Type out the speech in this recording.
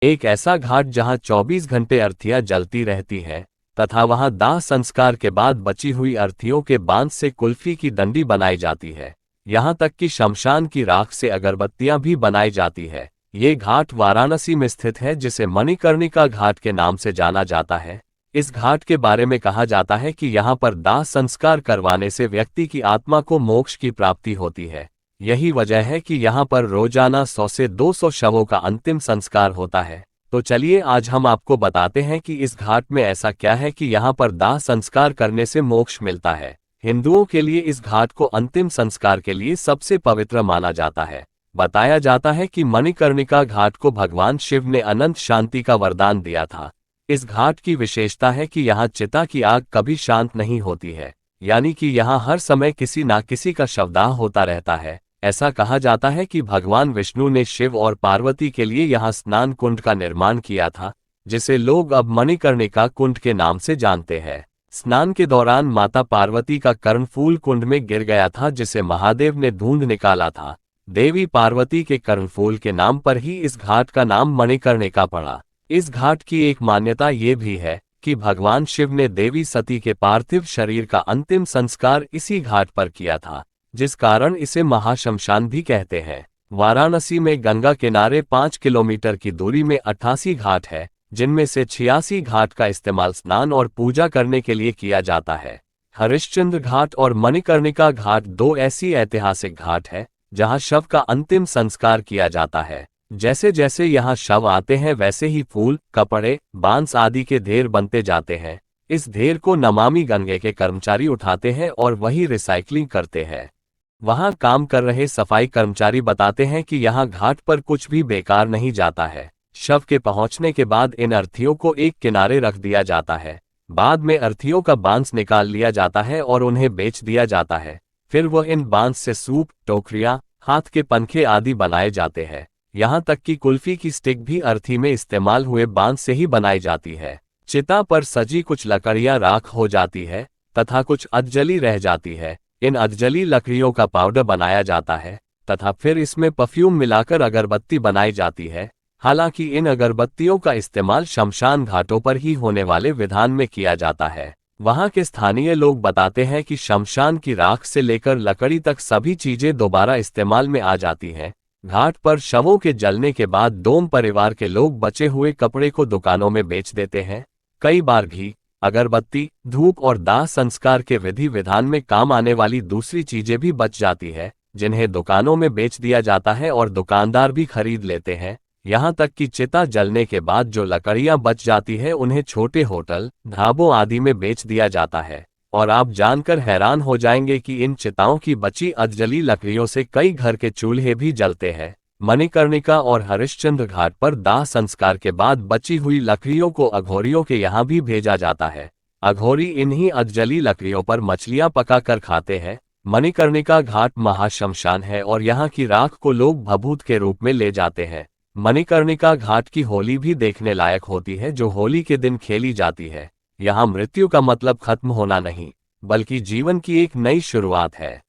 एक ऐसा घाट जहां 24 घंटे अर्थियां जलती रहती हैं तथा वहां दाह संस्कार के बाद बची हुई अर्थियों के बांस से कुल्फी की डंडी बनाई जाती है। यहां तक कि शमशान की राख से अगरबत्तियां भी बनाई जाती है। ये घाट वाराणसी में स्थित है, जिसे मणिकर्णिका घाट के नाम से जाना जाता है। इस घाट के बारे में कहा जाता है कि यहाँ पर दाह संस्कार करवाने से व्यक्ति की आत्मा को मोक्ष की प्राप्ति होती है। यही वजह है कि यहाँ पर रोजाना 100 से 200 शवों का अंतिम संस्कार होता है। तो चलिए आज हम आपको बताते हैं कि इस घाट में ऐसा क्या है कि यहाँ पर दाह संस्कार करने से मोक्ष मिलता है। हिंदुओं के लिए इस घाट को अंतिम संस्कार के लिए सबसे पवित्र माना जाता है। बताया जाता है कि मणिकर्णिका घाट को भगवान शिव ने अनंत शांति का वरदान दिया था। इस घाट की विशेषता है कि यहाँ चिता की आग कभी शांत नहीं होती है, यानी कि यहाँ हर समय किसी ना किसी का शवदाह होता रहता है। ऐसा कहा जाता है कि भगवान विष्णु ने शिव और पार्वती के लिए यहाँ स्नान कुंड का निर्माण किया था, जिसे लोग अब मणिकर्णिका कुंड के नाम से जानते हैं। स्नान के दौरान माता पार्वती का कर्णफूल कुंड में गिर गया था, जिसे महादेव ने ढूंढ निकाला था। देवी पार्वती के कर्णफूल के नाम पर ही इस घाट का नाम मणिकर्णिका पड़ा। इस घाट की एक मान्यता ये भी है कि भगवान शिव ने देवी सती के पार्थिव शरीर का अंतिम संस्कार इसी घाट पर किया था, जिस कारण इसे महाशमशान भी कहते हैं। वाराणसी में गंगा किनारे 5 किलोमीटर की दूरी में 88 घाट है, जिनमें से 86 घाट का इस्तेमाल स्नान और पूजा करने के लिए किया जाता है। हरिश्चंद्र घाट और मणिकर्णिका घाट दो ऐसी ऐतिहासिक घाट है जहां शव का अंतिम संस्कार किया जाता है। जैसे जैसे यहाँ शव आते हैं वैसे ही फूल, कपड़े, बांस आदि के ढेर बनते जाते हैं। इस ढेर को नमामि गंगे के कर्मचारी उठाते हैं और वही रिसाइकलिंग करते हैं। वहां काम कर रहे सफाई कर्मचारी बताते हैं कि यहाँ घाट पर कुछ भी बेकार नहीं जाता है। शव के पहुंचने के बाद इन अर्थियों को एक किनारे रख दिया जाता है। बाद में अर्थियों का बांस निकाल लिया जाता है और उन्हें बेच दिया जाता है। फिर वह इन बांस से सूप, टोकरियां, हाथ के पंखे आदि बनाए जाते हैं। यहाँ तक कि कुल्फी की स्टिक भी अर्थी में इस्तेमाल हुए बांस से ही बनाई जाती है। चिता पर सजी कुछ लकड़ियां राख हो जाती है तथा कुछ अधजली रह जाती है। इन अधजली लकड़ियों का पाउडर बनाया जाता है तथा फिर इसमें परफ्यूम मिलाकर अगरबत्ती बनाई जाती है। हालांकि इन अगरबत्तियों का इस्तेमाल शमशान घाटों पर ही होने वाले विधान में किया जाता है। वहां के स्थानीय लोग बताते हैं कि शमशान की राख से लेकर लकड़ी तक सभी चीजें दोबारा इस्तेमाल में आ जाती हैं। घाट पर शवों के जलने के बाद डोम परिवार के लोग बचे हुए कपड़े को दुकानों में बेच देते हैं। कई बार घी, अगरबत्ती, धूप और दाह संस्कार के विधि विधान में काम आने वाली दूसरी चीजें भी बच जाती है, जिन्हें दुकानों में बेच दिया जाता है और दुकानदार भी खरीद लेते हैं। यहाँ तक कि चिता जलने के बाद जो लकड़ियां बच जाती है उन्हें छोटे होटल, ढाबों आदि में बेच दिया जाता है। और आप जानकर हैरान हो जाएंगे कि इन चिताओं की बची अधजली लकड़ियों से कई घर के चूल्हे भी जलते हैं। मणिकर्णिका और हरिश्चंद्र घाट पर दाह संस्कार के बाद बची हुई लकड़ियों को अघोरियों के यहाँ भी भेजा जाता है। अघोरी इन्हीं अधजली लकड़ियों पर मछलियां पकाकर खाते हैं। मणिकर्णिका घाट महाशमशान है और यहाँ की राख को लोग भभूत के रूप में ले जाते हैं। मणिकर्णिका घाट की होली भी देखने लायक होती है, जो होली के दिन खेली जाती है। यहाँ मृत्यु का मतलब खत्म होना नहीं, बल्कि जीवन की एक नई शुरुआत है।